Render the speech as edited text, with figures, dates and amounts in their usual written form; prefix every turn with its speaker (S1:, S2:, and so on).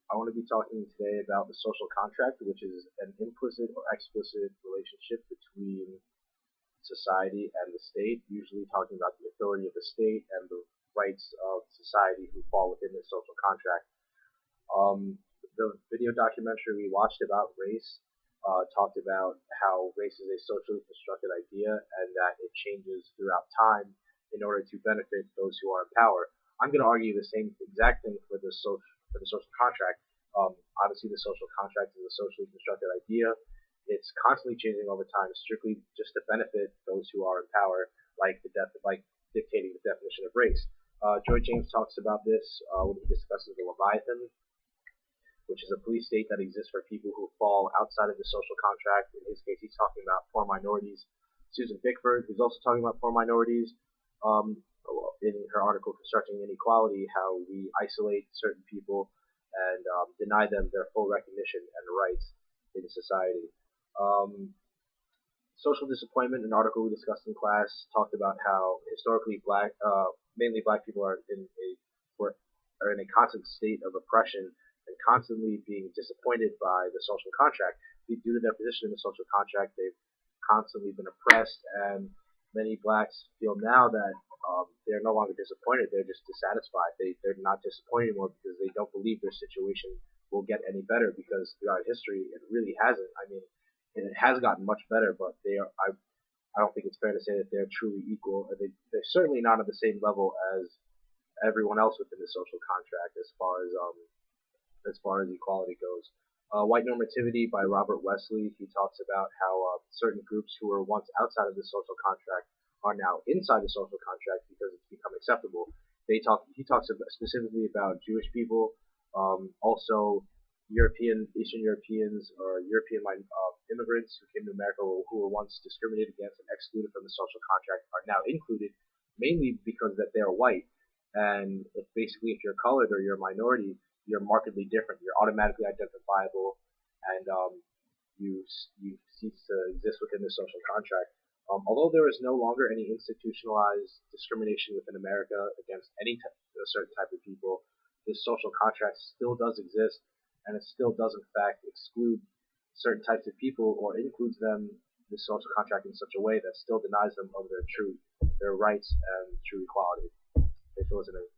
S1: I want to be talking today about the social contract, which is an implicit or explicit relationship between society and the state, usually talking about the authority of the state and the rights of society who fall within this social contract. Um, the video documentary we watched about race talked about how race is a socially constructed idea and that it changes throughout time in order to benefit those who are in power. I'm going to argue the same exact thing for the social contract. Obviously, the social contract is a socially constructed idea. It's constantly changing over time, strictly just to benefit those who are in power, like dictating the definition of race. Joy James talks about this when he discusses the Leviathan, which is a police state that exists for people who fall outside of the social contract. In his case, he's talking about poor minorities. Susan Bickford, who's also talking about poor minorities, um, in her article Constructing Inequality, how we isolate certain people and deny them their full recognition and rights in society. Um, Social disappointment, an article we discussed in class, talked about how historically mainly black people are in a constant state of oppression and constantly being disappointed by the social contract. Due to their position in the social contract, they've constantly been oppressed, and many blacks feel now that they're no longer disappointed; they're just dissatisfied. They're not disappointed anymore because they don't believe their situation will get any better. Because throughout history, it really hasn't. I mean, it has gotten much better, but they are. I don't think it's fair to say that they're truly equal. They're certainly not at the same level as everyone else within the social contract as far as equality goes. White Normativity by Robert Wesley. He talks about how certain groups who were once outside of the social contract are now inside the social contract because it's become acceptable. He talks specifically about Jewish people, also Eastern Europeans, or European immigrants who came to America who were once discriminated against and excluded from the social contract are now included, mainly because that they are white. And if you're colored or you're a minority, you're markedly different. You're automatically identifiable, and you cease to exist within the social contract. Although there is no longer any institutionalized discrimination within America against a certain type of people, this social contract still does exist, and it still does in fact exclude certain types of people or includes them the social contract in such a way that still denies them of their rights and true equality. Thanks for listening.